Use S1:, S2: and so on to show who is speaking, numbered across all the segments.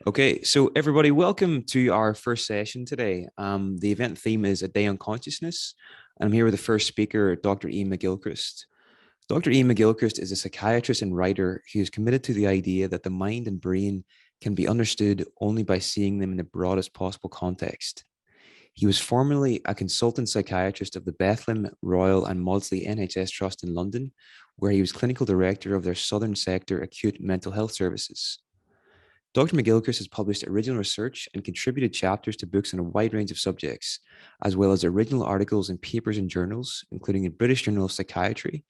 S1: Okay, so everybody, welcome to our first session today. The event theme is A Day on Consciousness. I'm here with the first speaker, Dr. Iain McGilchrist. Dr. Iain McGilchrist is a psychiatrist and writer who is committed to the idea that the mind and brain can be understood only by seeing them in the broadest possible context. He was formerly a consultant psychiatrist of the Bethlehem, Royal and Maudsley NHS Trust in London, where he was clinical director of their Southern Sector Acute Mental Health Services. Dr. McGilchrist has published original research and contributed chapters to books on a wide range of subjects, as well as original articles and papers in journals, including the British Journal of Psychiatry,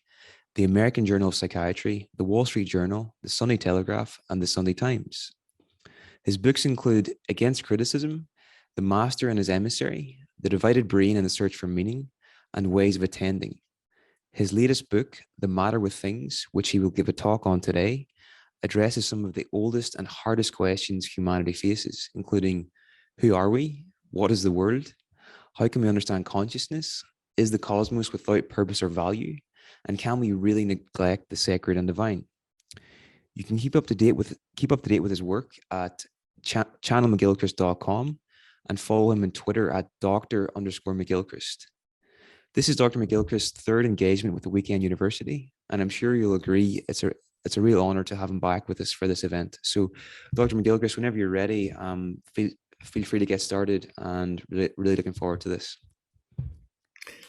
S1: the American Journal of Psychiatry, the Wall Street Journal, the Sunday Telegraph, and the Sunday Times. His books include Against Criticism, The Master and His Emissary, The Divided Brain and the Search for Meaning, and Ways of Attending. His latest book, The Matter with Things, which he will give a talk on today, addresses some of the oldest and hardest questions humanity faces, including who are we? What is the world? How can we understand consciousness? Is the cosmos without purpose or value? And can we really neglect the sacred and divine? You can keep up to date with his work at channelmcgilchrist.com and follow him on Twitter at Dr._McGilchrist. This is Dr. McGilchrist's third engagement with the Weekend University, and I'm sure you'll agree it's a real honor to have him back with us for this event. So, Dr. McGilchrist, whenever you're ready, feel free to get started, and really looking forward to this.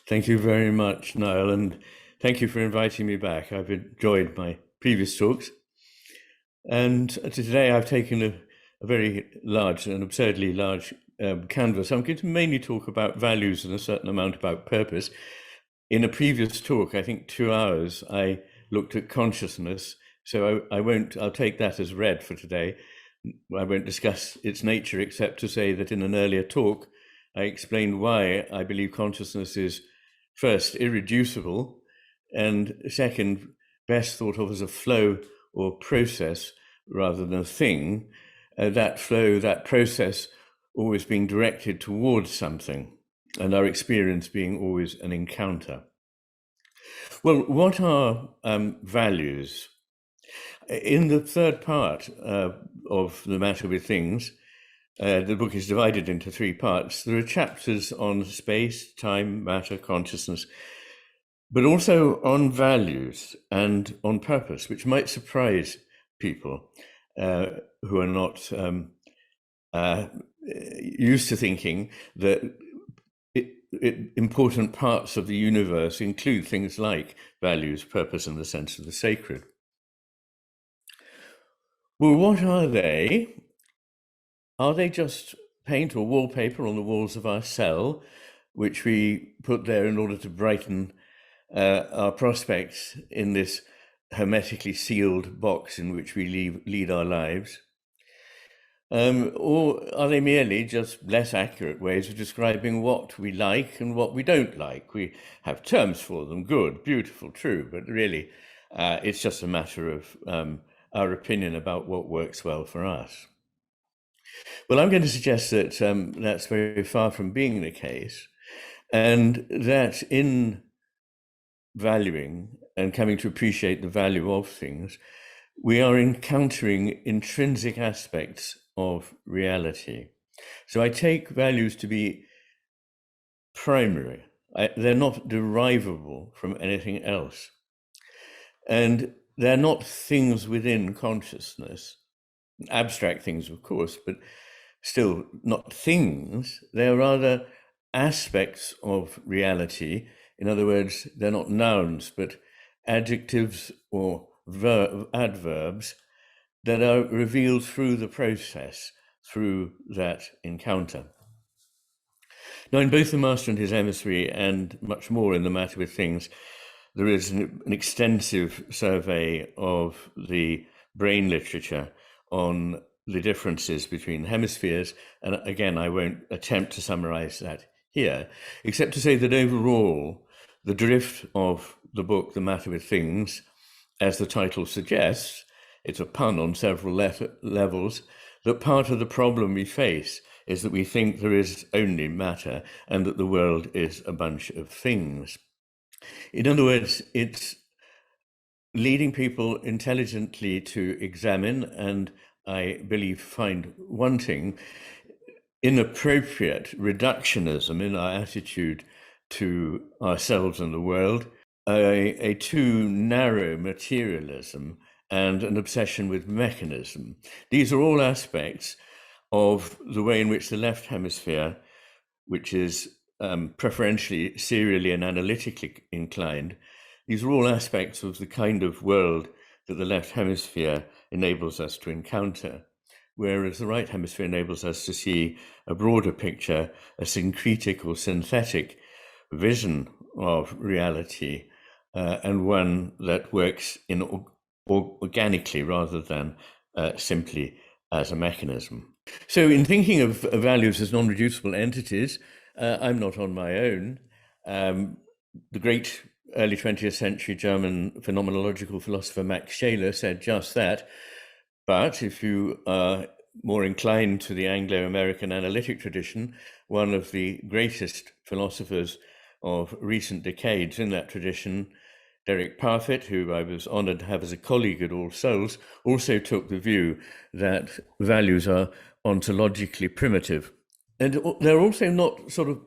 S2: Thank you very much, Niall, and thank you for inviting me back. I've enjoyed my previous talks, and today I've taken a very large, an absurdly large canvas. I'm going to mainly talk about values and a certain amount about purpose. In a previous talk, I think 2 hours, I looked at consciousness, so I'll take that as read for today. I won't discuss its nature except to say that in an earlier talk, I explained why I believe consciousness is first irreducible, and second, best thought of as a flow or process rather than a thing. That flow, that process, always being directed towards something, and our experience being always an encounter. Well, what are values? In the third part of The Matter with Things, the book is divided into 3 parts. There are chapters on space, time, matter, consciousness, but also on values and on purpose, which might surprise people who are not used to thinking that important parts of the universe include things like values, purpose, and the sense of the sacred. Well, what are they? Are they just paint or wallpaper on the walls of our cell, which we put there in order to brighten our prospects in this hermetically sealed box in which we lead our lives? Or are they merely just less accurate ways of describing what we like and what we don't like? We have terms for them: good, beautiful, true, but really it's just a matter of our opinion about what works well for us. Well, I'm going to suggest that that's very far from being the case, and that in valuing and coming to appreciate the value of things, we are encountering intrinsic aspects of reality. So I take values to be primary. They're not derivable from anything else. And they're not things within consciousness, abstract things, of course, but still not things. They're rather aspects of reality. In other words, they're not nouns, but adjectives or adverbs that are revealed through the process, through that encounter. Now, in both The Master and His Emissary, and much more in The Matter with Things, there is an extensive survey of the brain literature on the differences between hemispheres. And again, I won't attempt to summarize that here, except to say that overall, the drift of the book, The Matter with Things, as the title suggests, it's a pun on several levels, that part of the problem we face is that we think there is only matter and that the world is a bunch of things. In other words, it's leading people intelligently to examine and I believe, find wanting inappropriate reductionism in our attitude to ourselves and the world, a too narrow materialism, and an obsession with mechanism. These are all aspects of the way in which the left hemisphere, which is preferentially serially and analytically inclined, these are all aspects of the kind of world that the left hemisphere enables us to encounter, whereas the right hemisphere enables us to see a broader picture, a syncretic or synthetic vision of reality, and one that works in organically rather than simply as a mechanism. So in thinking of values as non-reducible entities, I'm not on my own. The great early 20th century German phenomenological philosopher Max Scheler said just that. But if you are more inclined to the Anglo-American analytic tradition, one of the greatest philosophers of recent decades in that tradition, Derek Parfit, who I was honored to have as a colleague at All Souls, also took the view that values are ontologically primitive. And they're also not sort of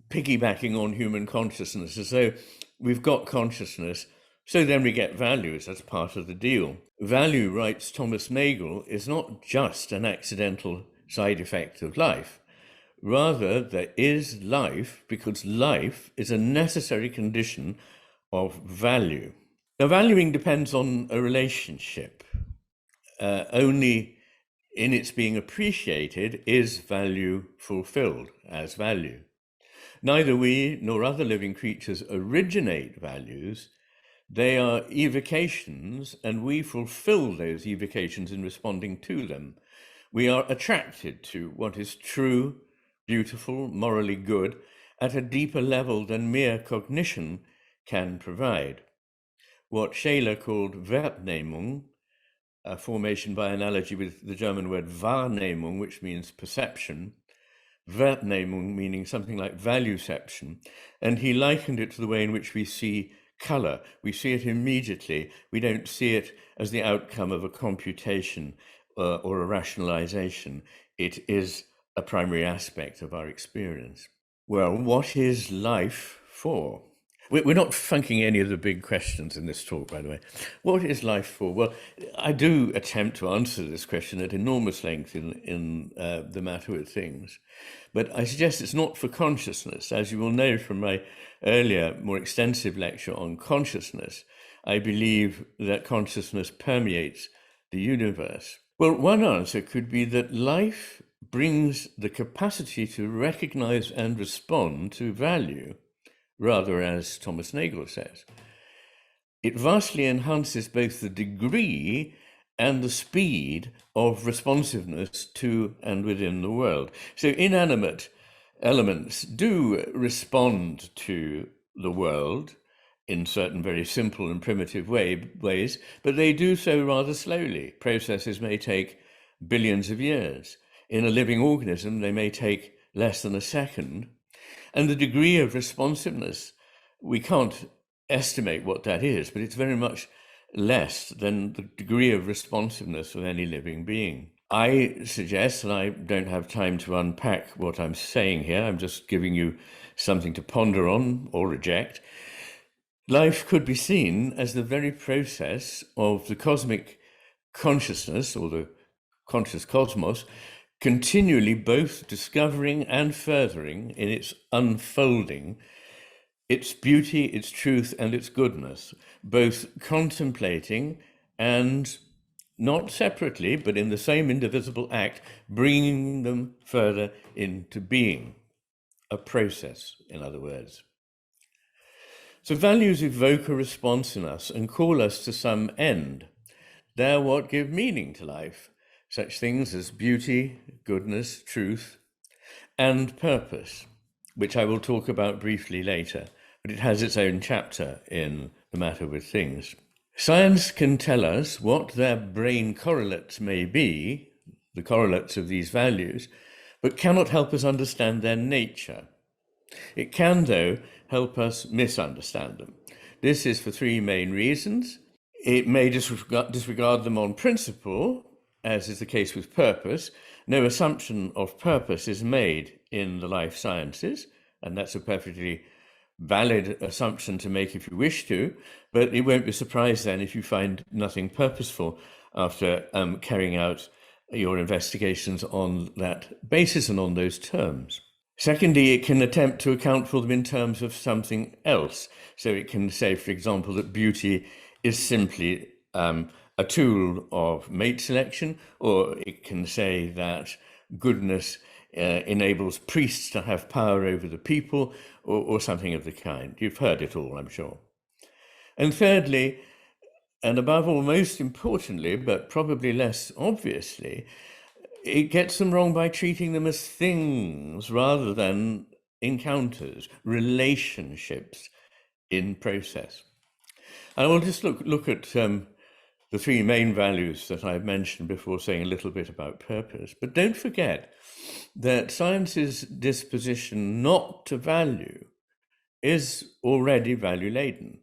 S2: piggybacking on human consciousness, as though we've got consciousness, so then we get values. That's part of the deal. Value, writes Thomas Nagel, is not just an accidental side effect of life. Rather, there is life because life is a necessary condition of value. Now, valuing depends on a relationship. Only in its being appreciated is value fulfilled as value. Neither we nor other living creatures originate values. They are evocations, and we fulfill those evocations in responding to them. We are attracted to what is true, beautiful, morally good, at a deeper level than mere cognition can provide. What Scheler called Wertnehmung, a formation by analogy with the German word Wahrnehmung, which means perception, Wertnehmung meaning something like valueception, and he likened it to the way in which we see color. We see it immediately. We don't see it as the outcome of a computation or a rationalization. It is a primary aspect of our experience. Well, what is life for? We're not funking any of the big questions in this talk, by the way. What is life for? Well, I do attempt to answer this question at enormous length in The Matter with Things, but I suggest it's not for consciousness. As you will know from my earlier, more extensive lecture on consciousness, I believe that consciousness permeates the universe. Well, one answer could be that life brings the capacity to recognize and respond to value, rather, as Thomas Nagel says. It vastly enhances both the degree and the speed of responsiveness to and within the world. So inanimate elements do respond to the world in certain very simple and primitive ways, but they do so rather slowly. Processes may take billions of years. In a living organism, they may take less than a second. And the degree of responsiveness, we can't estimate what that is, but it's very much less than the degree of responsiveness of any living being. I suggest, and I don't have time to unpack what I'm saying here, I'm just giving you something to ponder on or reject. Life could be seen as the very process of the cosmic consciousness, or the conscious cosmos, continually both discovering and furthering in its unfolding its beauty, its truth, and its goodness, both contemplating and, not separately, but in the same indivisible act, bringing them further into being. A process, in other words. So values evoke a response in us and call us to some end. They're what give meaning to life. Such things as beauty, goodness, truth, and purpose, which I will talk about briefly later, but it has its own chapter in The Matter with Things. Science can tell us what their brain correlates may be, the correlates of these values, but cannot help us understand their nature. It can, though, help us misunderstand them. This is for three main reasons. It may disregard them on principle, as is the case with purpose, no assumption of purpose is made in the life sciences, and that's a perfectly valid assumption to make if you wish to, but it won't be surprised then if you find nothing purposeful after carrying out your investigations on that basis and on those terms. Secondly, it can attempt to account for them in terms of something else. So it can say, for example, that beauty is simply a tool of mate selection, or it can say that goodness enables priests to have power over the people, or something of the kind. You've heard it all, I'm sure. And thirdly, and above all, most importantly, but probably less obviously, it gets them wrong by treating them as things rather than encounters, relationships in process. I will just look at the three main values that I've mentioned before saying a little bit about purpose. But don't forget that science's disposition not to value is already value-laden.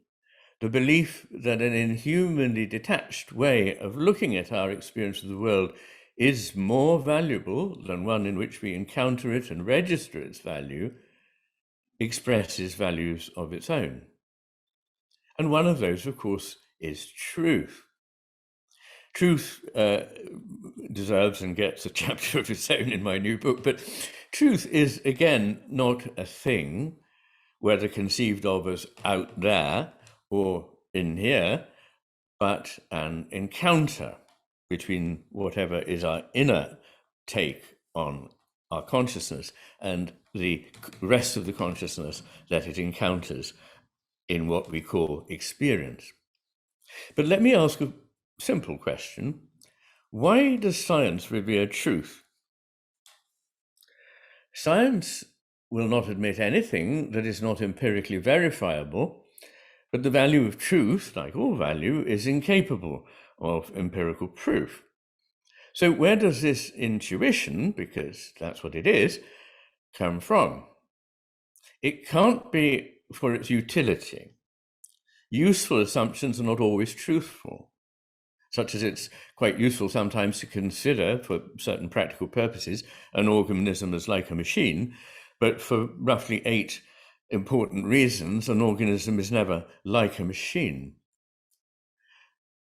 S2: The belief that an inhumanly detached way of looking at our experience of the world is more valuable than one in which we encounter it and register its value expresses values of its own. And one of those, of course, is truth. Truth deserves and gets a chapter of its own in my new book, but truth is, again, not a thing, whether conceived of as out there or in here, but an encounter between whatever is our inner take on our consciousness and the rest of the consciousness that it encounters in what we call experience. But let me ask a simple question. Why does science revere truth? Science will not admit anything that is not empirically verifiable, but the value of truth, like all value, is incapable of empirical proof. So where does this intuition, because that's what it is, come from? It can't be for its utility. Useful assumptions are not always truthful, such as it's quite useful sometimes to consider, for certain practical purposes, an organism as like a machine, but for roughly 8 important reasons, an organism is never like a machine.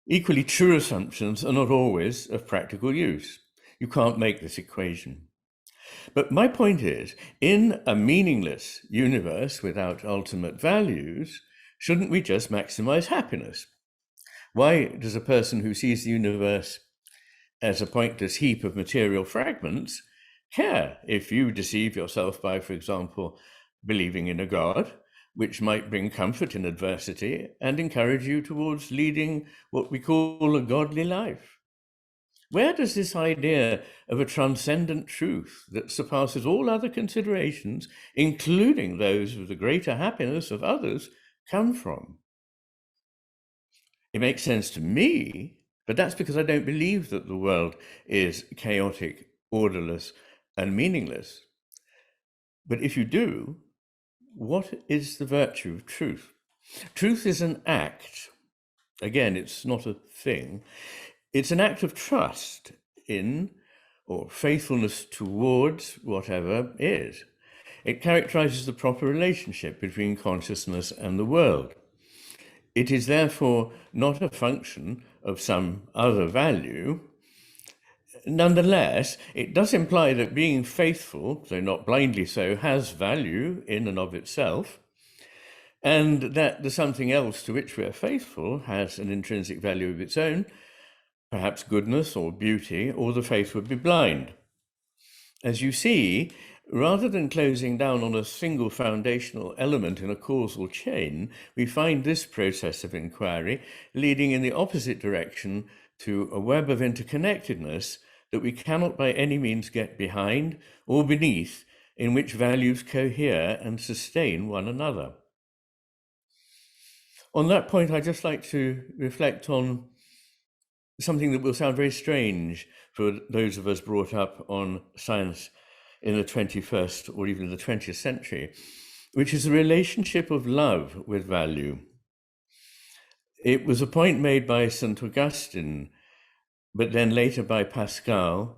S2: Equally, true assumptions are not always of practical use. You can't make this equation. But my point is, in a meaningless universe without ultimate values, shouldn't we just maximize happiness? Why does a person who sees the universe as a pointless heap of material fragments care if you deceive yourself by, for example, believing in a God, which might bring comfort in adversity and encourage you towards leading what we call a godly life? Where does this idea of a transcendent truth that surpasses all other considerations, including those of the greater happiness of others, come from? It makes sense to me, but that's because I don't believe that the world is chaotic, orderless, and meaningless. But if you do, what is the virtue of truth? Truth is an act. Again, it's not a thing. It's an act of trust in or faithfulness towards whatever is. It characterizes the proper relationship between consciousness and the world. It is therefore not a function of some other value. Nonetheless, it does imply that being faithful, though not blindly so, has value in and of itself, and that the something else to which we are faithful has an intrinsic value of its own, perhaps goodness or beauty, or the faith would be blind. As you see, rather than closing down on a single foundational element in a causal chain, we find this process of inquiry leading in the opposite direction to a web of interconnectedness that we cannot by any means get behind or beneath, in which values cohere and sustain one another. On that point, I'd just like to reflect on something that will sound very strange for those of us brought up on science in the 21st or even the 20th century, which is the relationship of love with value. It was a point made by St. Augustine but then later by Pascal,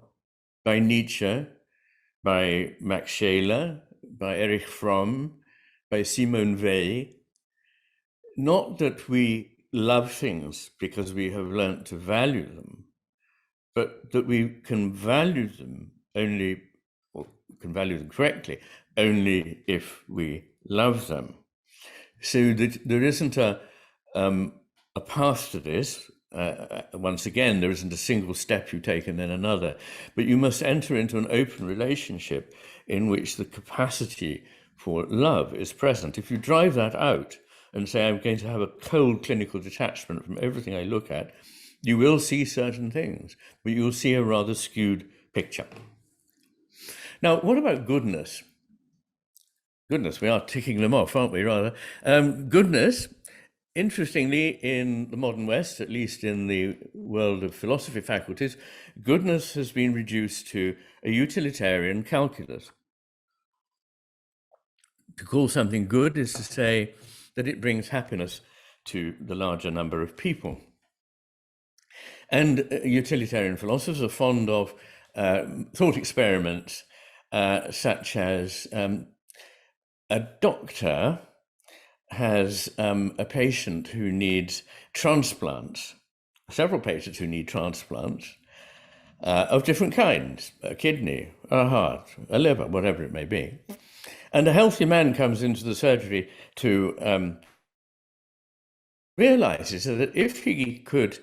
S2: by Nietzsche, by Max Scheler, by Erich Fromm, by Simone Weil. Not that we love things because we have learnt to value them, but that we can value them only, or can value them correctly, only if we love them. So that there isn't a path to this. Once again, there isn't a single step you take and then another, but you must enter into an open relationship in which the capacity for love is present. If you drive that out and say, I'm going to have a cold clinical detachment from everything I look at, you will see certain things, but you'll see a rather skewed picture. Now, what about goodness? Goodness, we are ticking them off, aren't we, rather? Goodness, interestingly, in the modern West, at least in the world of philosophy faculties, goodness has been reduced to a utilitarian calculus. To call something good is to say that it brings happiness to the larger number of people. And utilitarian philosophers are fond of thought experiments such as a doctor has a patient who needs transplants, several patients who need transplants of different kinds, a kidney, a heart, a liver, whatever it may be. And a healthy man comes into the surgery to realizes that if he could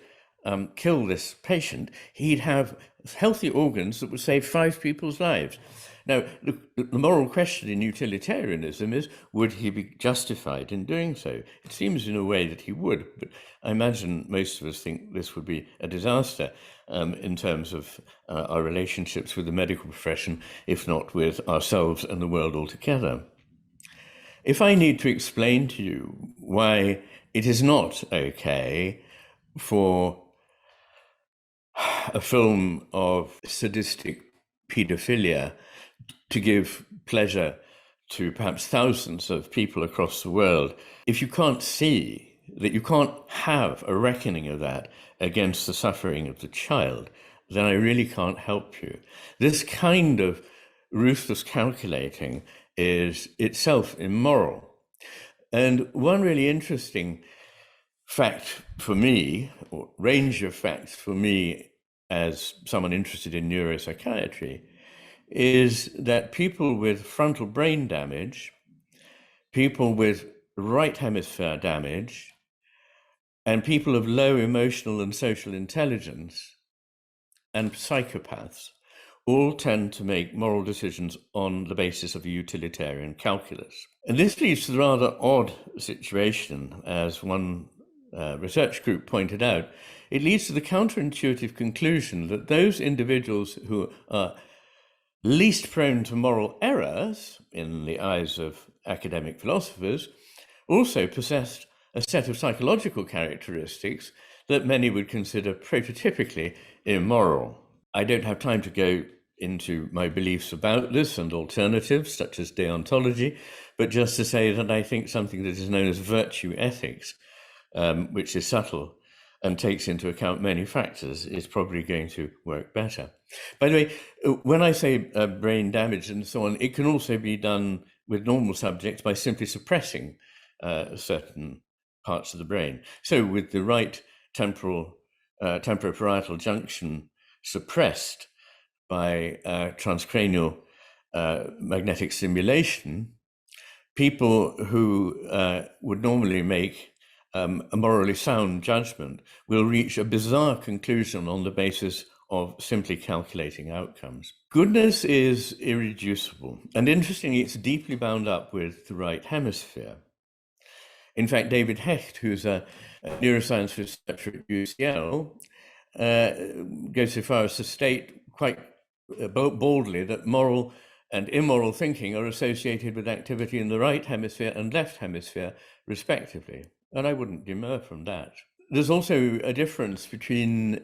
S2: kill this patient, he'd have healthy organs that would save 5 people's lives. Now, the moral question in utilitarianism is, would he be justified in doing so? It seems in a way that he would, but I imagine most of us think this would be a disaster in terms of our relationships with the medical profession, if not with ourselves and the world altogether. If I need to explain to you why it is not okay for a film of sadistic paedophilia to give pleasure to perhaps thousands of people across the world, if you can't see that you can't have a reckoning of that against the suffering of the child, then I really can't help you. This kind of ruthless calculating is itself immoral. And one really interesting fact for me, or range of facts for me as someone interested in neuropsychiatry, is that people with frontal brain damage, people with right hemisphere damage, and people of low emotional and social intelligence, and psychopaths, all tend to make moral decisions on the basis of a utilitarian calculus. And this leads to the rather odd situation, as one research group pointed out. It leads to the counterintuitive conclusion that those individuals who are least prone to moral errors in the eyes of academic philosophers also possessed a set of psychological characteristics that many would consider prototypically immoral. I don't have time to go into my beliefs about this and alternatives such as deontology, but just to say that I think something that is known as virtue ethics, which is subtle and takes into account many factors, is probably going to work better. By the way, when I say brain damage and so on, it can also be done with normal subjects by simply suppressing certain parts of the brain. So with the right temporoparietal junction suppressed by transcranial magnetic stimulation, people who would normally make a morally sound judgment will reach a bizarre conclusion on the basis of simply calculating outcomes. Goodness is irreducible, and interestingly, it's deeply bound up with the right hemisphere. In fact, David Hecht, who's a neuroscience researcher at UCL, goes so far as to state quite boldly that moral and immoral thinking are associated with activity in the right hemisphere and left hemisphere, respectively. And I wouldn't demur from that. There's also a difference between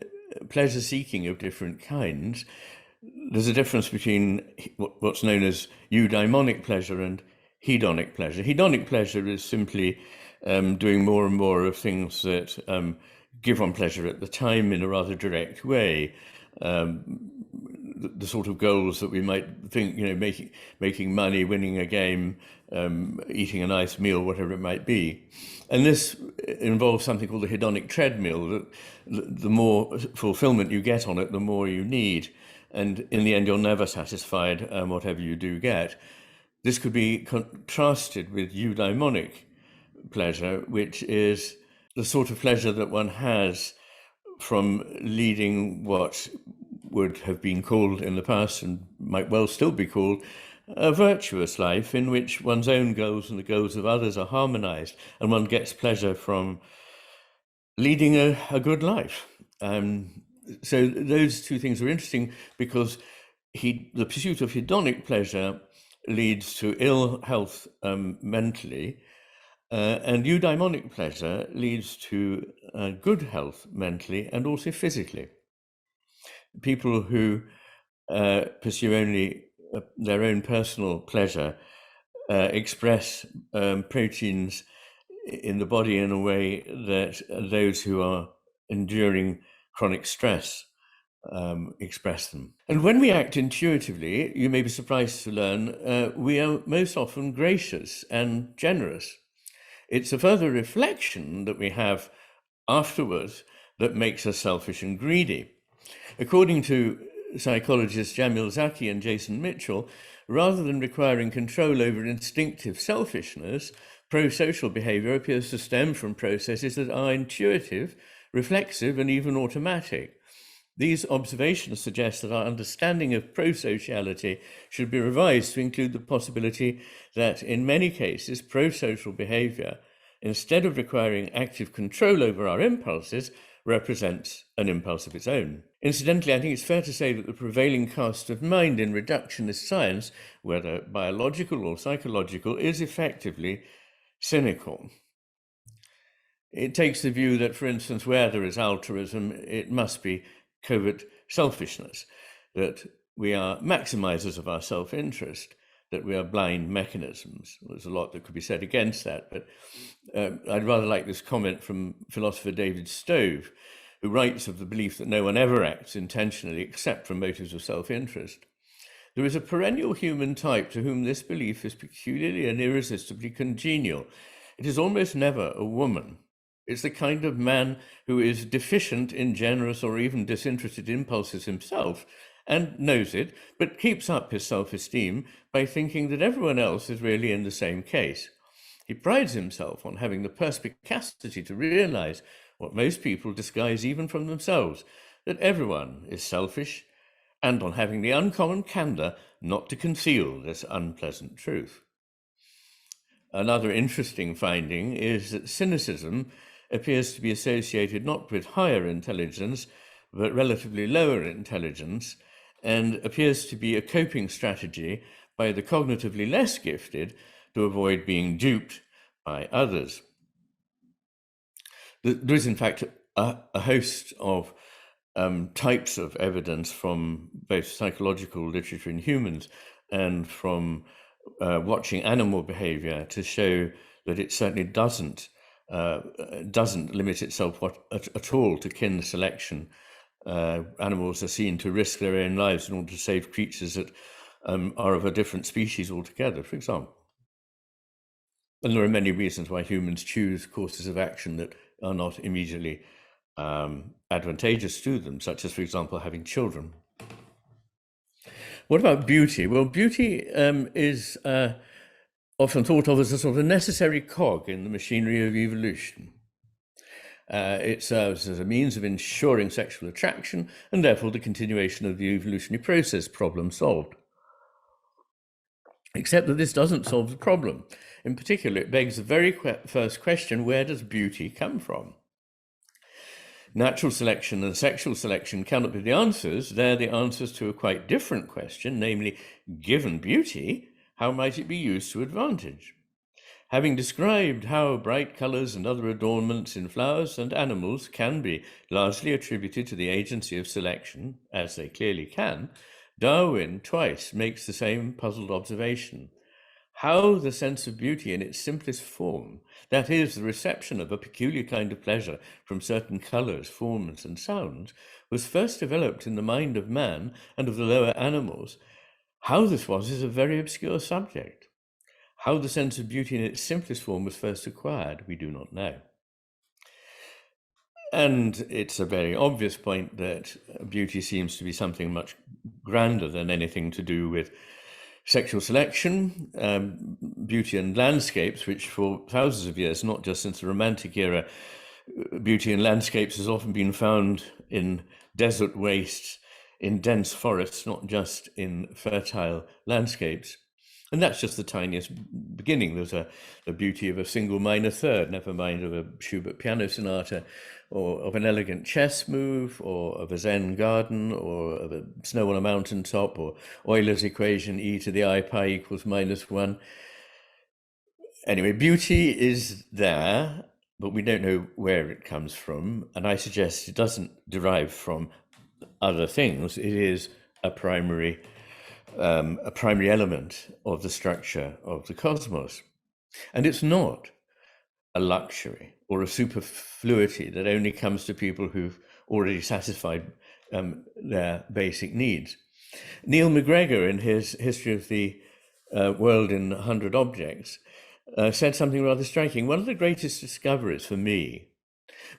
S2: pleasure seeking of different kinds. There's a difference between what's known as eudaimonic pleasure and hedonic pleasure. Hedonic pleasure is simply doing more and more of things that give one pleasure at the time in a rather direct way. The sort of goals that we might think, making money, winning a game, eating a nice meal, whatever it might be. And this involves something called the Hedonic Treadmill, that the more fulfillment you get on it, the more you need. And in the end, you're never satisfied, whatever you do get. This could be contrasted with eudaimonic pleasure, which is the sort of pleasure that one has from leading what would have been called in the past, and might well still be called, a virtuous life in which one's own goals and the goals of others are harmonized, and one gets pleasure from leading a good life. So those two things are interesting, because the pursuit of hedonic pleasure leads to ill health mentally, and eudaimonic pleasure leads to good health mentally and also physically. People who pursue only their own personal pleasure express proteins in the body in a way that those who are enduring chronic stress express them. And when we act intuitively, you may be surprised to learn, we are most often gracious and generous. It's a further reflection that we have afterwards that makes us selfish and greedy. According to psychologists Jamil Zaki and Jason Mitchell, rather than requiring control over instinctive selfishness, pro-social behavior appears to stem from processes that are intuitive, reflexive, and even automatic. These observations suggest that our understanding of pro-sociality should be revised to include the possibility that in many cases pro-social behavior, instead of requiring active control over our impulses, represents an impulse of its own. Incidentally, I think it's fair to say that the prevailing cast of mind in reductionist science, whether biological or psychological, is effectively cynical. It takes the view that, for instance, where there is altruism, it must be covert selfishness, that we are maximizers of our self-interest, that we are blind mechanisms. There's a lot that could be said against that, but I'd rather like this comment from philosopher David Stove, who writes of the belief that no one ever acts intentionally except from motives of self-interest. There is a perennial human type to whom this belief is peculiarly and irresistibly congenial. It is almost never a woman. It's the kind of man who is deficient in generous or even disinterested impulses himself, and knows it, but keeps up his self-esteem by thinking that everyone else is really in the same case. He prides himself on having the perspicacity to realize what most people disguise even from themselves, that everyone is selfish, and on having the uncommon candor not to conceal this unpleasant truth. Another interesting finding is that cynicism appears to be associated not with higher intelligence, but relatively lower intelligence, and appears to be a coping strategy by the cognitively less gifted to avoid being duped by others. There is, in fact, a host of types of evidence from both psychological literature in humans and from watching animal behavior to show that it certainly doesn't limit itself at all to kin selection. Animals are seen to risk their own lives in order to save creatures that are of a different species altogether, for example. And there are many reasons why humans choose courses of action that are not immediately advantageous to them, such as, for example, having children. What about beauty? Well, beauty is often thought of as a sort of necessary cog in the machinery of evolution. It serves as a means of ensuring sexual attraction and therefore the continuation of the evolutionary process, problem solved. Except that this doesn't solve the problem. In particular, it begs the very first question, where does beauty come from? Natural selection and sexual selection cannot be the answers. They're the answers to a quite different question, namely, given beauty, how might it be used to advantage? Having described how bright colors and other adornments in flowers and animals can be largely attributed to the agency of selection, as they clearly can, Darwin twice makes the same puzzled observation. how the sense of beauty in its simplest form, that is, the reception of a peculiar kind of pleasure from certain colors, forms, and sounds, was first developed in the mind of man and of the lower animals. How this was is a very obscure subject. How the sense of beauty in its simplest form was first acquired, we do not know. And it's a very obvious point that beauty seems to be something much grander than anything to do with sexual selection, beauty and landscapes, which for thousands of years, not just since the Romantic era, beauty in landscapes has often been found in desert wastes, in dense forests, not just in fertile landscapes. And that's just the tiniest beginning. There's the beauty of a single minor third, never mind of a Schubert piano sonata, or of an elegant chess move, or of a Zen garden, or of a snow on a mountaintop, or Euler's equation, e to the I pi equals -1. Anyway, beauty is there, but we don't know where it comes from. And I suggest it doesn't derive from other things. It is a primary element of the structure of the cosmos. And it's not a luxury or a superfluity that only comes to people who've already satisfied their basic needs. Neil McGregor, in his History of the World in 100 Objects, said something rather striking. One of the greatest discoveries for me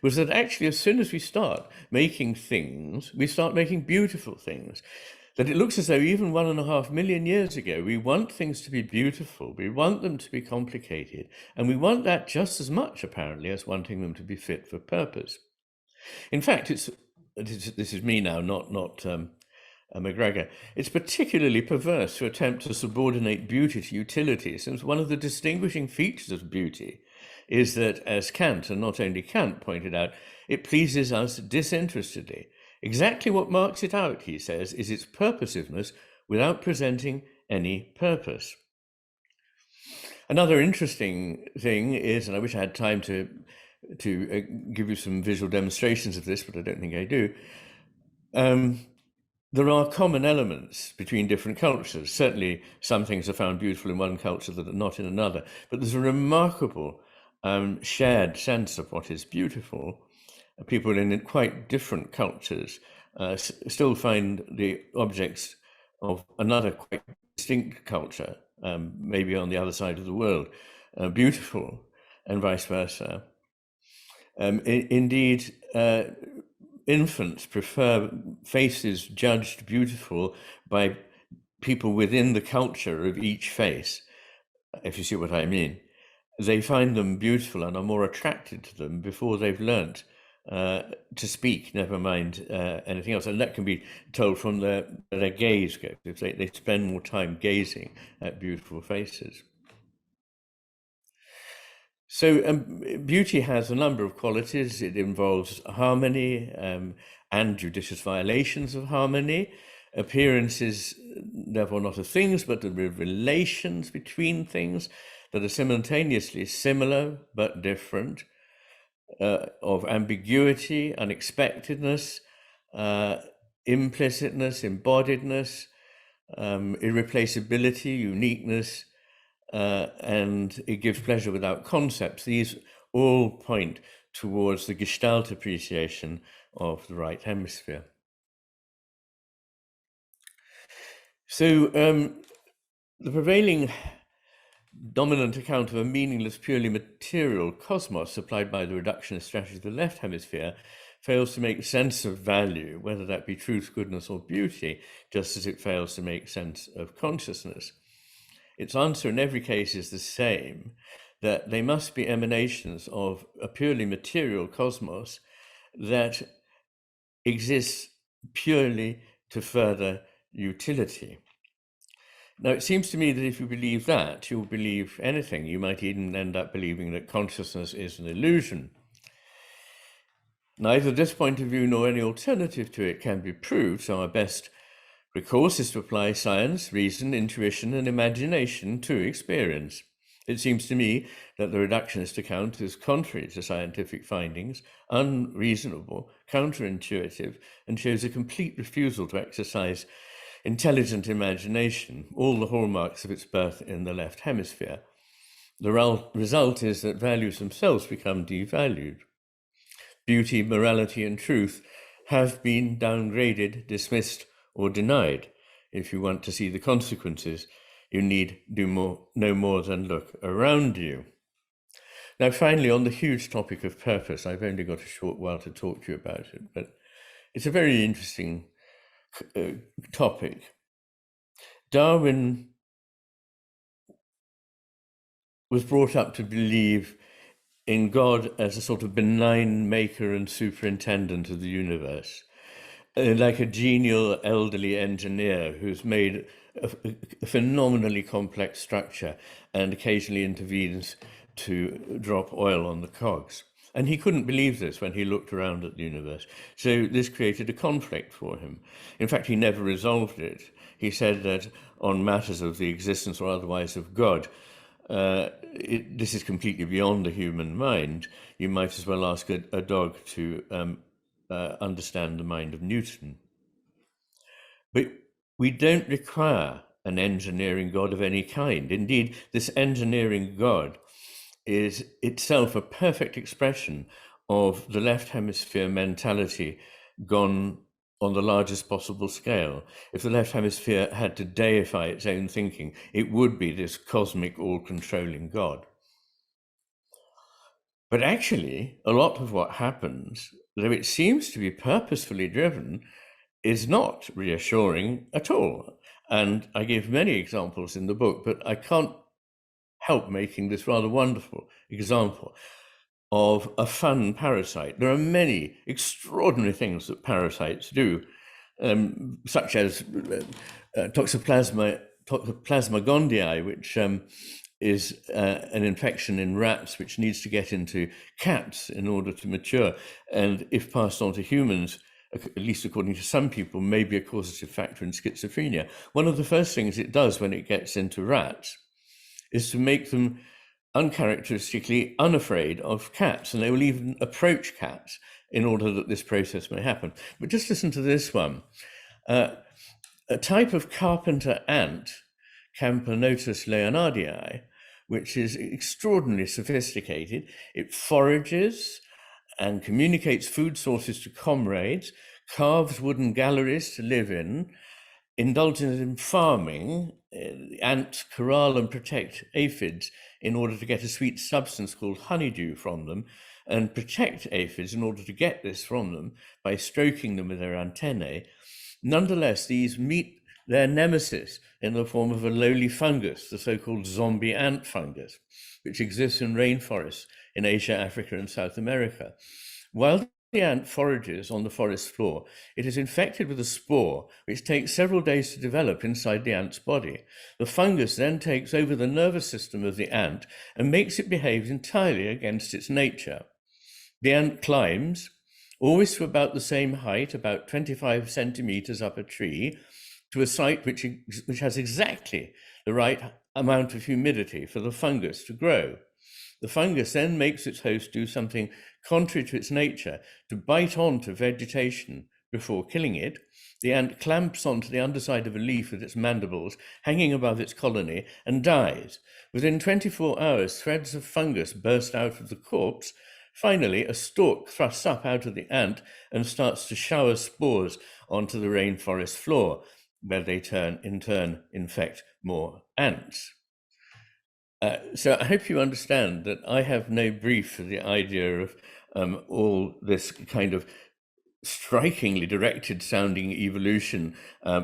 S2: was that actually, as soon as we start making things, we start making beautiful things. That it looks as though even 1.5 million years ago, we want things to be beautiful, we want them to be complicated, and we want that just as much, apparently, as wanting them to be fit for purpose. In fact, this is me now, not McGregor. It's particularly perverse to attempt to subordinate beauty to utility, since one of the distinguishing features of beauty is that, as Kant, and not only Kant, pointed out, it pleases us disinterestedly. Exactly what marks it out, he says, is its purposiveness without presenting any purpose. Another interesting thing is, and I wish I had time to give you some visual demonstrations of this, but I don't think I do. There are common elements between different cultures. Certainly some things are found beautiful in one culture that are not in another, but there's a remarkable shared sense of what is beautiful. People in quite different cultures still find the objects of another quite distinct culture, maybe on the other side of the world, beautiful, and vice versa. Indeed, infants prefer faces judged beautiful by people within the culture of each face, if you see what I mean. They find them beautiful and are more attracted to them before they've learnt to speak, never mind anything else. And that can be told from their gaze goes. If they spend more time gazing at beautiful faces. So beauty has a number of qualities. It involves harmony and judicious violations of harmony. Appearances, therefore not of things, but of relations between things that are simultaneously similar but different, of ambiguity, unexpectedness, implicitness, embodiedness, irreplaceability, uniqueness, and it gives pleasure without concepts. These all point towards the Gestalt appreciation of the right hemisphere. So the prevailing dominant account of a meaningless, purely material cosmos supplied by the reductionist strategy of the left hemisphere fails to make sense of value, whether that be truth, goodness, or beauty, just as it fails to make sense of consciousness. Its answer in every case is the same, that they must be emanations of a purely material cosmos that exists purely to further utility. Now, it seems to me that if you believe that, you'll believe anything. You might even end up believing that consciousness is an illusion. Neither this point of view nor any alternative to it can be proved, so our best recourse is to apply science, reason, intuition, and imagination to experience. It seems to me that the reductionist account is contrary to scientific findings, unreasonable, counterintuitive, and shows a complete refusal to exercise intelligent imagination, all the hallmarks of its birth in the left hemisphere. The result is that values themselves become devalued. Beauty, morality, and truth have been downgraded, dismissed, or denied. If you want to see the consequences, you need do no more than look around you. Now, finally, on the huge topic of purpose, I've only got a short while to talk to you about it, but it's a very interesting topic. Darwin was brought up to believe in God as a sort of benign maker and superintendent of the universe, like a genial elderly engineer who's made a phenomenally complex structure and occasionally intervenes to drop oil on the cogs. And he couldn't believe this when he looked around at the universe. So this created a conflict for him. In fact, he never resolved it. He said that on matters of the existence or otherwise of God, this is completely beyond the human mind. You might as well ask a dog to understand the mind of Newton. But we don't require an engineering God of any kind. Indeed, this engineering God is itself a perfect expression of the left hemisphere mentality gone on the largest possible scale. If the left hemisphere had to deify its own thinking, it would be this cosmic, all-controlling God. But actually, a lot of what happens, though it seems to be purposefully driven, is not reassuring at all. And I give many examples in the book, but I can't help making this rather wonderful example of a fun parasite. There are many extraordinary things that parasites do, such as Toxoplasma gondii, which is an infection in rats which needs to get into cats in order to mature, and if passed on to humans, at least according to some people, may be a causative factor in schizophrenia. One of the first things it does when it gets into rats is to make them uncharacteristically unafraid of cats, and they will even approach cats in order that this process may happen. But just listen to this one. A type of carpenter ant, Camponotus leonardii, which is extraordinarily sophisticated. It forages and communicates food sources to comrades, carves wooden galleries to live in, indulges in farming. Ants corral and protect aphids in order to get a sweet substance called honeydew from them, and protect aphids in order to get this from them by stroking them with their antennae. Nonetheless, these meet their nemesis in the form of a lowly fungus, the so-called zombie ant fungus, which exists in rainforests in Asia, Africa, and South America. While the ant forages on the forest floor, it is infected with a spore which takes several days to develop inside the ant's body. The fungus then takes over the nervous system of the ant and makes it behave entirely against its nature. The ant climbs, always to about the same height, about 25 centimeters up a tree, to a site which has exactly the right amount of humidity for the fungus to grow. The fungus then makes its host do something contrary to its nature, to bite onto vegetation before killing it. The ant clamps onto the underside of a leaf with its mandibles, hanging above its colony, and dies. Within 24 hours, threads of fungus burst out of the corpse. Finally, a stalk thrusts up out of the ant and starts to shower spores onto the rainforest floor, where they in turn infect more ants. So I hope you understand that I have no brief for the idea of all this kind of strikingly directed sounding evolution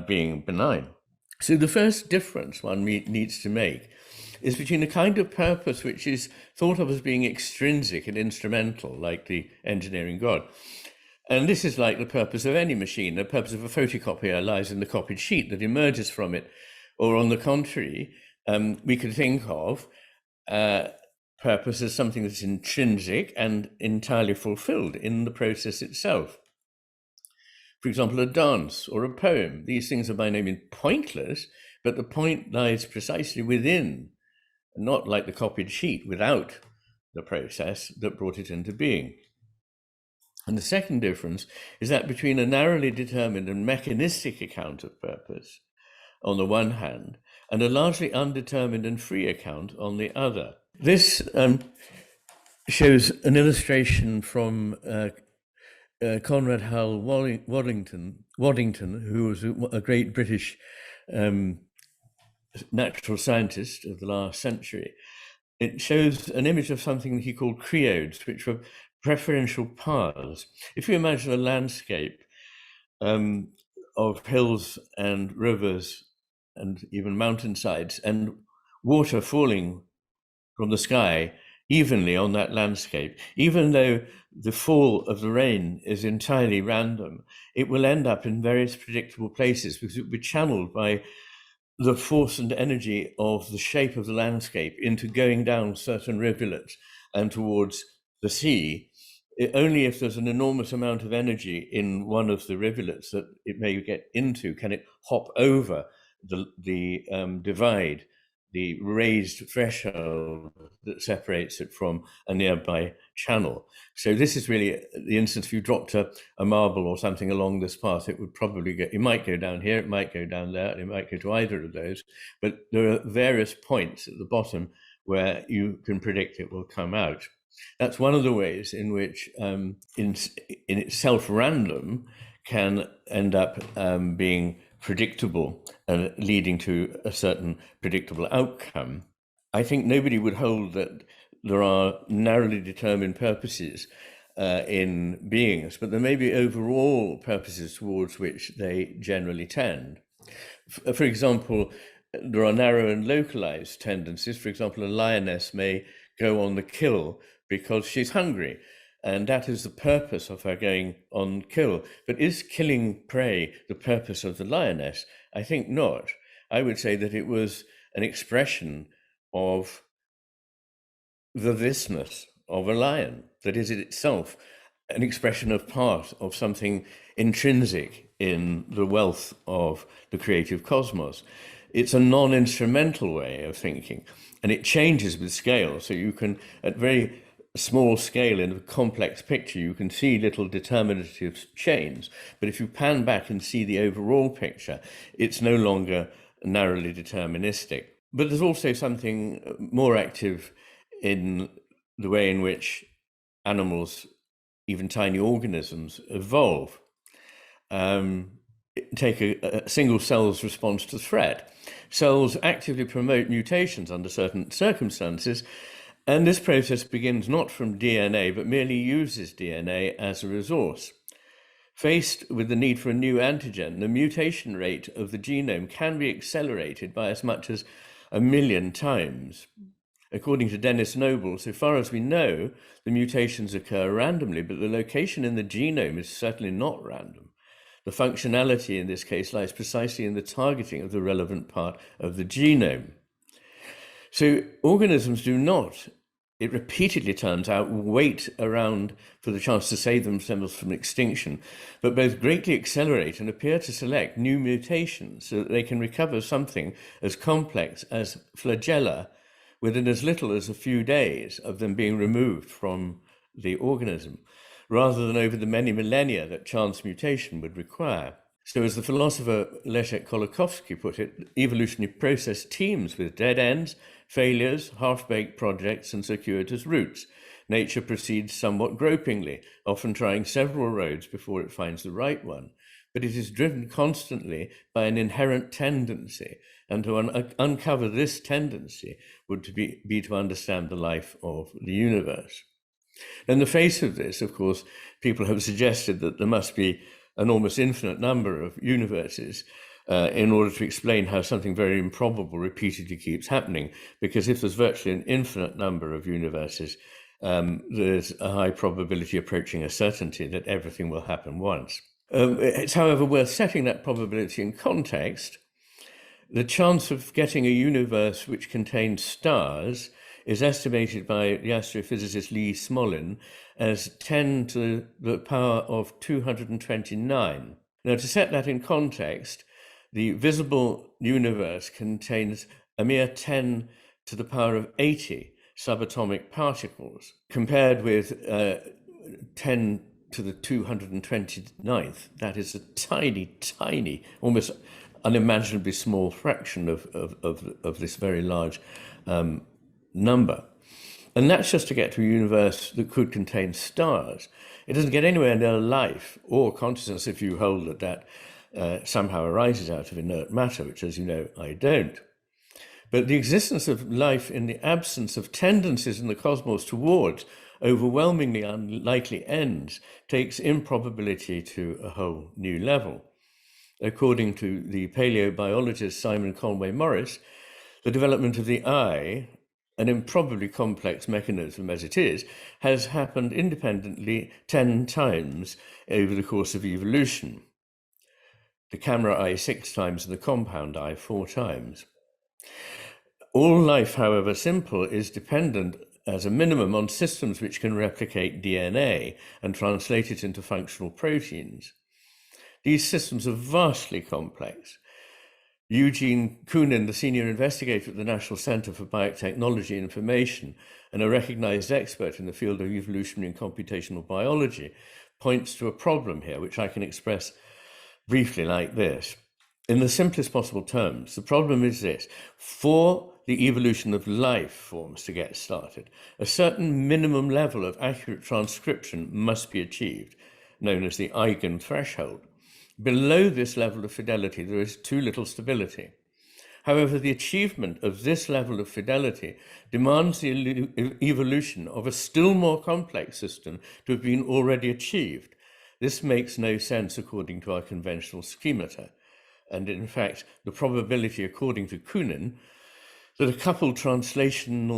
S2: being benign. So the first difference one needs to make is between a kind of purpose which is thought of as being extrinsic and instrumental, like the engineering God. And this is like the purpose of any machine. The purpose of a photocopier lies in the copied sheet that emerges from it. Or on the contrary, we could think of purpose as something that's intrinsic and entirely fulfilled in the process itself. For example, a dance or a poem. These things are by no means pointless, but the point lies precisely within, not like the copied sheet, without the process that brought it into being. And the second difference is that between a narrowly determined and mechanistic account of purpose on the one hand, and a largely undetermined and free account on the other. This shows an illustration from Conrad Howell Waddington, who was a great British natural scientist of the last century. It shows an image of something he called creodes, which were preferential paths. If you imagine a landscape of hills and rivers and even mountainsides and water falling from the sky evenly on that landscape, even though the fall of the rain is entirely random, it will end up in various predictable places because it will be channeled by the force and energy of the shape of the landscape into going down certain rivulets and towards the sea. Only if there's an enormous amount of energy in one of the rivulets that it may get into can it hop over the divide, the raised threshold that separates it from a nearby channel. So this is really the instance. If you dropped a marble or something along this path, it would probably it might go down here, it might go down there, it might go to either of those, but there are various points at the bottom where you can predict it will come out. That's one of the ways in which in itself random can end up being predictable and leading to a certain predictable outcome. I think nobody would hold that there are narrowly determined purposes in beings, but there may be overall purposes towards which they generally tend. For example, there are narrow and localized tendencies. For example, a lioness may go on the kill because she's hungry, and that is the purpose of her going on kill. But is killing prey the purpose of the lioness? I think not. I would say that it was an expression of the thisness of a lion, that is itself an expression of part of something intrinsic in the wealth of the creative cosmos. It's a non-instrumental way of thinking, and it changes with scale. So you can, at very small scale in a complex picture, you can see little determinative chains. But if you pan back and see the overall picture, it's no longer narrowly deterministic. But there's also something more active in the way in which animals, even tiny organisms, evolve. Take a single cell's response to threat. Cells actively promote mutations under certain circumstances, and this process begins not from DNA, but merely uses DNA as a resource. Faced with the need for a new antigen, the mutation rate of the genome can be accelerated by as much as 1 million times. According to Dennis Noble, so far as we know, the mutations occur randomly, but the location in the genome is certainly not random. The functionality in this case lies precisely in the targeting of the relevant part of the genome. So organisms do not, it repeatedly turns out, wait around for the chance to save themselves from extinction, but both greatly accelerate and appear to select new mutations so that they can recover something as complex as flagella within as little as a few days of them being removed from the organism, rather than over the many millennia that chance mutation would require. So as the philosopher Leszek Kolakowski put it, evolutionary process teems with dead ends, failures, half-baked projects, and circuitous routes. Nature proceeds somewhat gropingly, often trying several roads before it finds the right one. But it is driven constantly by an inherent tendency, and to uncover this tendency would be to understand the life of the universe. In the face of this, of course, people have suggested that there must be an almost infinite number of universes in order to explain how something very improbable repeatedly keeps happening, because if there's virtually an infinite number of universes, there's a high probability approaching a certainty that everything will happen once. It's, however, worth setting that probability in context. The chance of getting a universe which contains stars is estimated by the astrophysicist Lee Smolin as 10 to the power of 229. Now, to set that in context, the visible universe contains a mere 10 to the power of 80 subatomic particles, compared with 10 to the 229th. That is a tiny, tiny, almost unimaginably small fraction of this very large number. And that's just to get to a universe that could contain stars. It doesn't get anywhere near life or consciousness if you hold that somehow arises out of inert matter, which, as you know, I don't. But the existence of life in the absence of tendencies in the cosmos towards overwhelmingly unlikely ends takes improbability to a whole new level. According to the paleobiologist Simon Conway Morris, the development of the eye, an improbably complex mechanism as it is, has happened independently 10 times over the course of evolution. The camera eye 6 times and the compound eye 4 times. All life, however simple, is dependent as a minimum on systems which can replicate DNA and translate it into functional proteins. These systems are vastly complex. Eugene Koonin, the senior investigator at the National Center for Biotechnology and Information and a recognized expert in the field of evolutionary and computational biology, points to a problem here, which I can express briefly like this. In the simplest possible terms, the problem is this: for the evolution of life forms to get started, a certain minimum level of accurate transcription must be achieved, known as the Eigen Threshold. Below this level of fidelity, there is too little stability. However, the achievement of this level of fidelity demands the evolution of a still more complex system to have been already achieved. This makes no sense according to our conventional schemata. And in fact, the probability, according to Koonin, that a coupled translation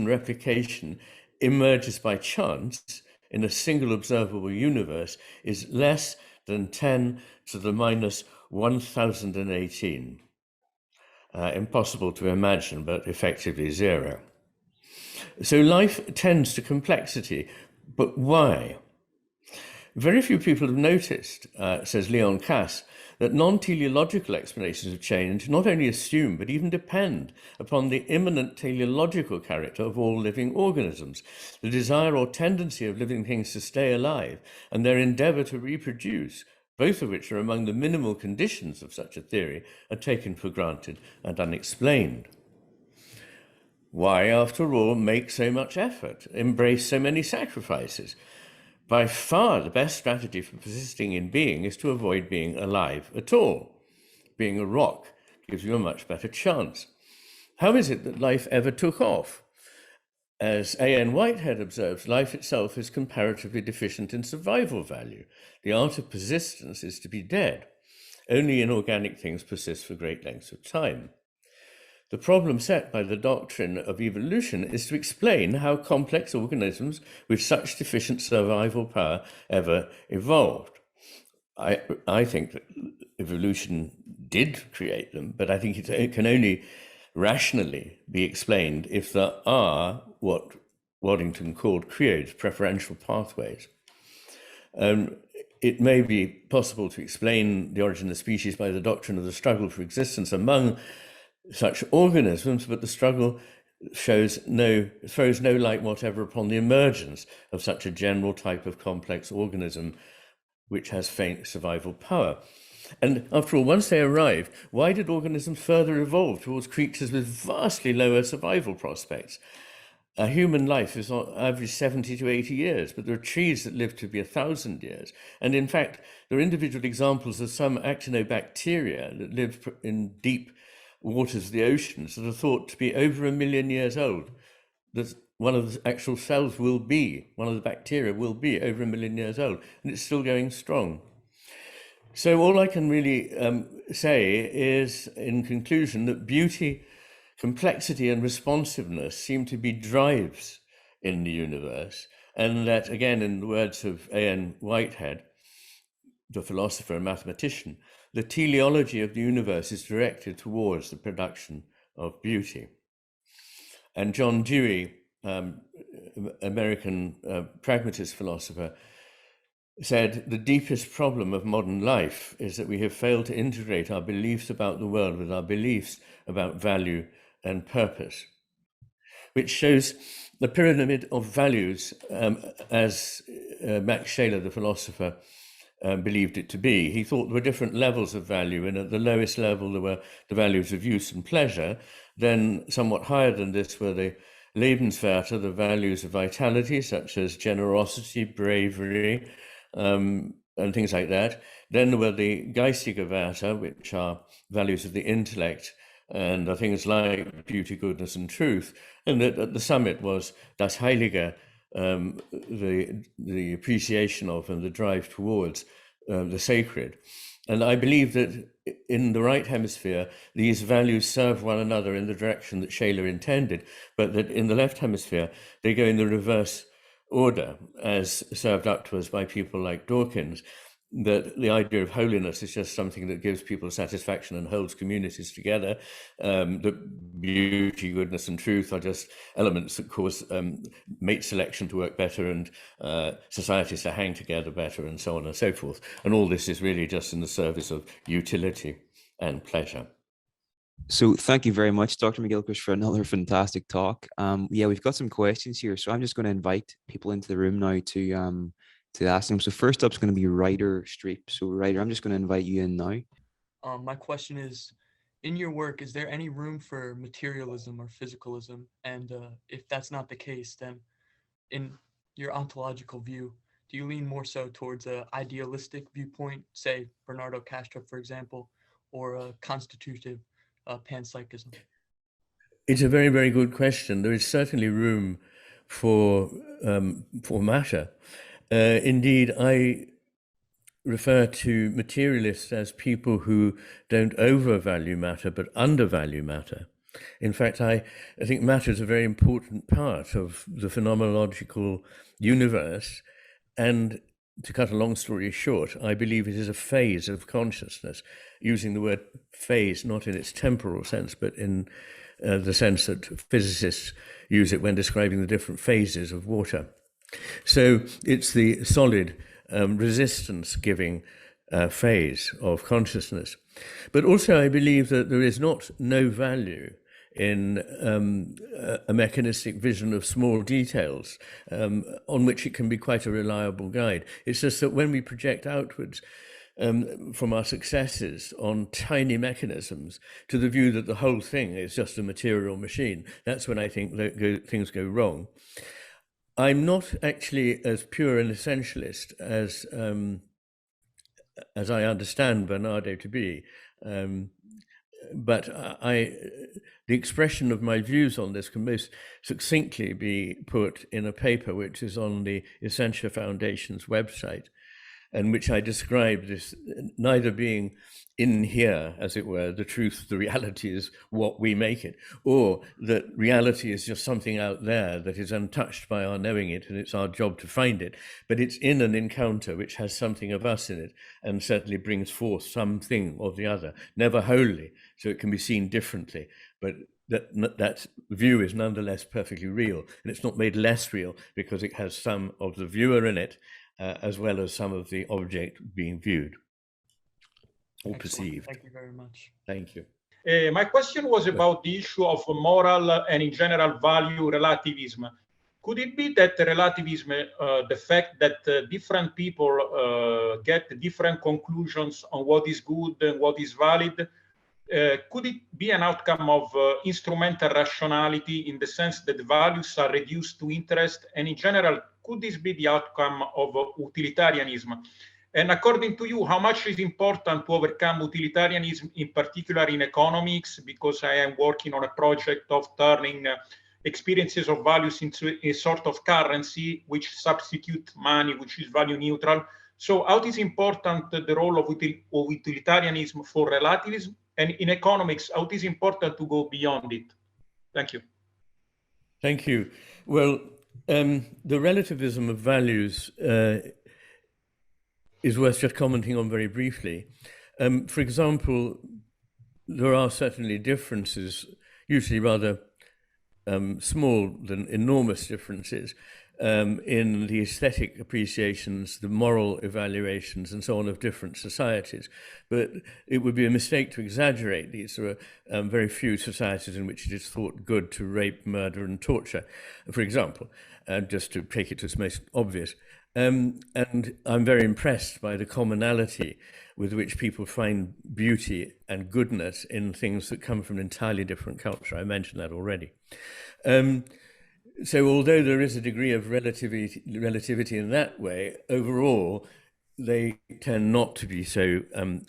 S2: replication emerges by chance in a single observable universe is less than 10 to the minus 1018. Impossible to imagine, but effectively zero. So life tends to complexity, but why? Very few people have noticed, says Leon Kass, that non-teleological explanations of change not only assume but even depend upon the immanent teleological character of all living organisms, the desire or tendency of living things to stay alive, and their endeavor to reproduce, both of which are among the minimal conditions of such a theory, are taken for granted and unexplained. Why, after all, make so much effort, embrace so many sacrifices? By far, the best strategy for persisting in being is to avoid being alive at all. Being a rock gives you a much better chance. How is it that life ever took off? As A.N. Whitehead observes, life itself is comparatively deficient in survival value. The art of persistence is to be dead. Only inorganic things persist for great lengths of time. The problem set by the doctrine of evolution is to explain how complex organisms with such deficient survival power ever evolved. I think that evolution did create them, but I think it can only rationally be explained if there are what Waddington called creodes, preferential pathways. It may be possible to explain the origin of species by the doctrine of the struggle for existence among such organisms, but the struggle throws no light whatever upon the emergence of such a general type of complex organism which has faint survival power. And after all, once they arrive, why did organisms further evolve towards creatures with vastly lower survival prospects? A human life is on average 70 to 80 years, but there are trees that live to be 1,000 years. And in fact, there are individual examples of some actinobacteria that live in deep waters of the oceans that are thought to be over 1 million years old. That one of the actual cells will be, one of the bacteria will be over 1 million years old, and it's still going strong. So all I can really say is, in conclusion, that beauty, complexity, and responsiveness seem to be drives in the universe, and that, again, in the words of A.N. Whitehead, the philosopher and mathematician, the teleology of the universe is directed towards the production of beauty. And John Dewey, American pragmatist philosopher, said, the deepest problem of modern life is that we have failed to integrate our beliefs about the world with our beliefs about value and purpose, which shows the pyramid of values, as Max Scheler, the philosopher, believed it to be. He thought there were different levels of value, and at the lowest level there were the values of use and pleasure. Then somewhat higher than this were the Lebenswerte, the values of vitality, such as generosity, bravery, and things like that. Then there were the geistige Werte, which are values of the intellect, and are things like beauty, goodness, and truth. And at the summit was das Heilige, the appreciation of and the drive towards the sacred. And I believe that in the right hemisphere, these values serve one another in the direction that Shaler intended, but that in the left hemisphere, they go in the reverse order, as served up to us by people like Dawkins, that the idea of holiness is just something that gives people satisfaction and holds communities together. That beauty, goodness, and truth are just elements that cause mate selection to work better and societies to hang together better, and so on and so forth. And all this is really just in the service of utility and pleasure.
S1: So thank you very much, Dr. McGilchrist, for another fantastic talk. Yeah, we've got some questions here, so I'm just going to invite people into the room now to ask them. So first up is going to be Ryder Streep. So Ryder, I'm just going to invite you in now.
S3: My question is, in your work, is there any room for materialism or physicalism? And if that's not the case, then in your ontological view, do you lean more so towards an idealistic viewpoint, say Bernardo Kastrup, for example, or a constitutive panpsychism?
S2: It's a very, very good question. There is certainly room for matter. Indeed, I refer to materialists as people who don't overvalue matter but undervalue matter. In fact, I think matter is a very important part of the phenomenological universe, and to cut a long story short, I believe it is a phase of consciousness, using the word phase not in its temporal sense but in the sense that physicists use it when describing the different phases of water. So it's the solid resistance-giving phase of consciousness. But also I believe that there is not no value in a mechanistic vision of small details on which it can be quite a reliable guide. It's just that when we project outwards from our successes on tiny mechanisms to the view that the whole thing is just a material machine, that's when I think that things go wrong. I'm not actually as pure an essentialist as I understand Bernardo to be, but the expression of my views on this can most succinctly be put in a paper which is on the Essentia Foundation's website, and which I describe this neither being in here, as it were, the truth, the reality is what we make it, or that reality is just something out there that is untouched by our knowing it, and it's our job to find it. But it's in an encounter which has something of us in it, and certainly brings forth something of the other, never wholly, so it can be seen differently. But that view is nonetheless perfectly real, and it's not made less real because it has some of the viewer in it, as well as some of the object being viewed or perceived.
S3: Thank you very much.
S2: Thank you.
S4: My question was about the issue of moral and in general value relativism. Could it be that relativism, the fact that different people get different conclusions on what is good and what is valid, could it be an outcome of instrumental rationality in the sense that values are reduced to interest? And in general, could this be the outcome of utilitarianism? And according to you, how much is important to overcome utilitarianism, in particular in economics? Because I am working on a project of turning experiences of values into a sort of currency which substitute money, which is value neutral. So how is important the role of utilitarianism for relativism? And in economics, how is important to go beyond it? Thank you.
S2: Thank you. Well, the relativism of values is worth just commenting on very briefly. For example, there are certainly differences, usually rather small than enormous differences, in the aesthetic appreciations, the moral evaluations, and so on of different societies. But it would be a mistake to exaggerate these. There are very few societies in which it is thought good to rape, murder, and torture, for example, just to take it to its most obvious. And I'm very impressed by the commonality with which people find beauty and goodness in things that come from an entirely different culture. I mentioned that already. So although there is a degree of relativity in that way, overall, they tend not to be so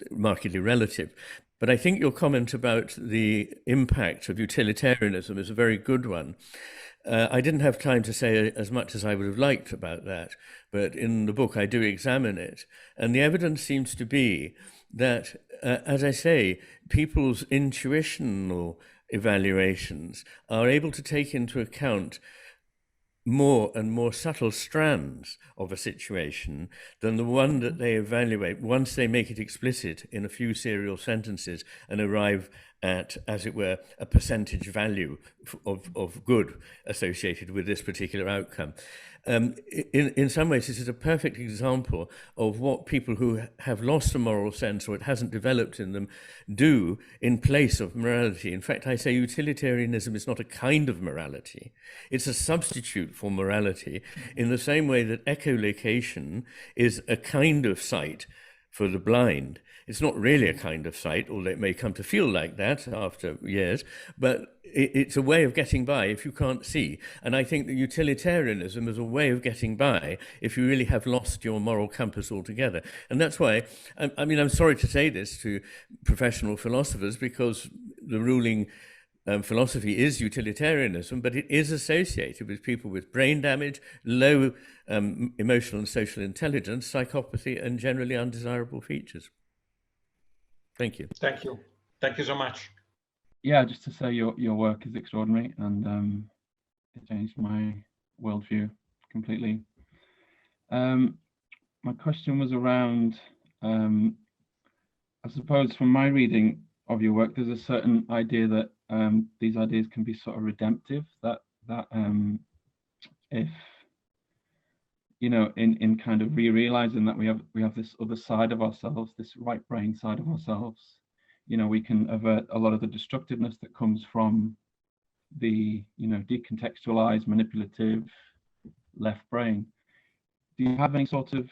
S2: markedly relative. But I think your comment about the impact of utilitarianism is a very good one. I didn't have time to say as much as I would have liked about that, but in the book I do examine it. And the evidence seems to be that, as I say, people's intuitional evaluations are able to take into account more and more subtle strands of a situation than the one that they evaluate once they make it explicit in a few serial sentences and arrive at, as it were, a percentage value of good associated with this particular outcome. In some ways, this is a perfect example of what people who have lost a moral sense or it hasn't developed in them do in place of morality. In fact, I say utilitarianism is not a kind of morality. It's a substitute for morality in the same way that echolocation is a kind of sight for the blind. It's not really a kind of sight, although it may come to feel like that after years, but it's a way of getting by if you can't see. And I think that utilitarianism is a way of getting by if you really have lost your moral compass altogether. And that's why, I mean, I'm sorry to say this to professional philosophers, because the ruling philosophy is utilitarianism, but it is associated with people with brain damage, low emotional and social intelligence, psychopathy, and generally undesirable features. Thank you.
S4: Thank you. Thank you so much.
S5: Yeah, just to say your work is extraordinary, and it changed my worldview completely. My question was around, I suppose from my reading of your work, there's a certain idea that these ideas can be sort of redemptive, that if, you know, in kind of realizing that we have this other side of ourselves, this right brain side of ourselves, you know, we can avert a lot of the destructiveness that comes from the, you know, decontextualized, manipulative left brain. Do you have any sort of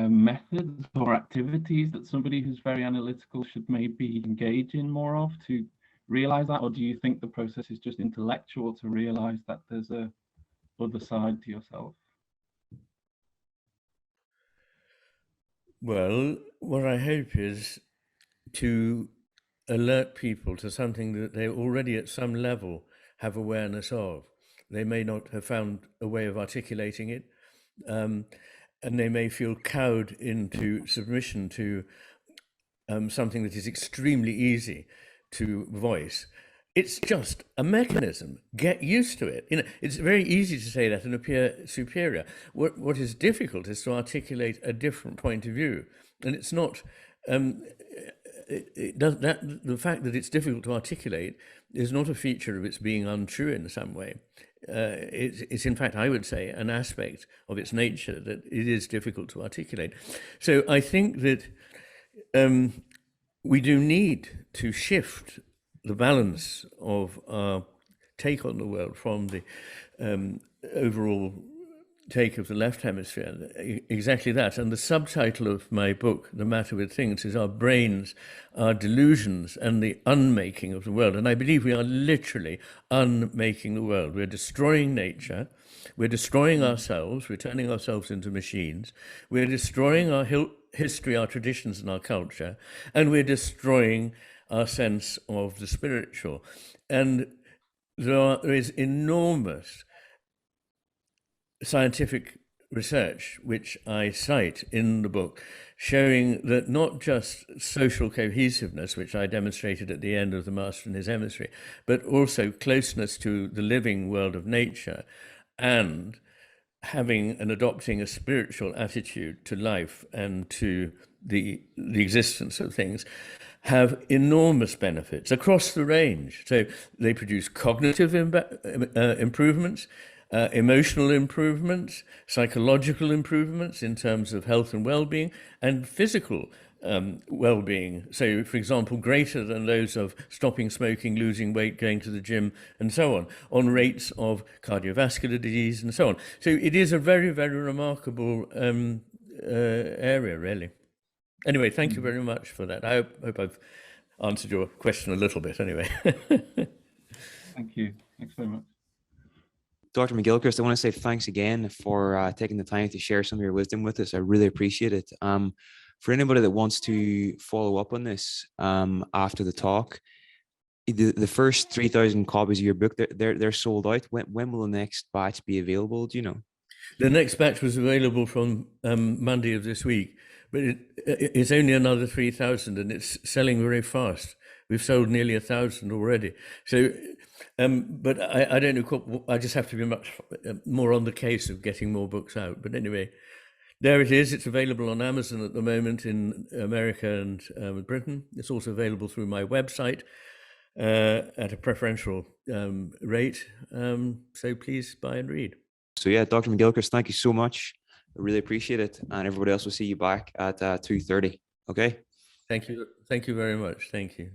S5: methods or activities that somebody who's very analytical should maybe engage in more of to realize that? Or do you think the process is just intellectual to realize that there's a other side to yourself?
S2: Well, what I hope is to alert people to something that they already at some level have awareness of. They may not have found a way of articulating it, and they may feel cowed into submission to something that is extremely easy to voice. It's just a mechanism. Get used to it. You know, it's very easy to say that and appear superior. What is difficult is to articulate a different point of view, and it's not. The fact that it's difficult to articulate is not a feature of its being untrue in some way. It's in fact, I would say, an aspect of its nature that it is difficult to articulate. So I think that we do need to shift the balance of our take on the world from the overall take of the left hemisphere, exactly that. And the subtitle of my book, The Matter with Things, is Our Brains, Our Delusions, and the Unmaking of the World. And I believe we are literally unmaking the world. We're destroying nature, we're destroying ourselves, we're turning ourselves into machines, we're destroying our history, our traditions, and our culture, and we're destroying our sense of the spiritual. And there is enormous scientific research, which I cite in the book, showing that not just social cohesiveness, which I demonstrated at the end of The Master and His Emissary, but also closeness to the living world of nature and having and adopting a spiritual attitude to life and to the existence of things, have enormous benefits across the range. So they produce cognitive improvements, emotional improvements, psychological improvements in terms of health and well-being, and physical well-being. So, for example, greater than those of stopping smoking, losing weight, going to the gym, and so on rates of cardiovascular disease and so on. So it is a very, very remarkable area, really. Anyway, thank you very much for that. I hope I've answered your question a little bit anyway.
S5: Thank you. Thanks very much.
S1: Dr. McGilchrist, I want to say thanks again for taking the time to share some of your wisdom with us. I really appreciate it. For anybody that wants to follow up on this after the talk, the first 3,000 copies of your book, they're sold out. When will the next batch be available? Do you know?
S2: The next batch was available from Monday of this week, but it's only another 3,000 and it's selling very fast. We've sold nearly 1,000 already. So, but I don't know, I just have to be much more on the case of getting more books out. But anyway, there it is. It's available on Amazon at the moment in America and Britain. It's also available through my website at a preferential rate. So please buy and read.
S1: So yeah, Dr. McGilchrist, thank you so much. I really appreciate it. And everybody else will see you back at 2:30. Okay.
S2: Thank you. Thank you very much. Thank you.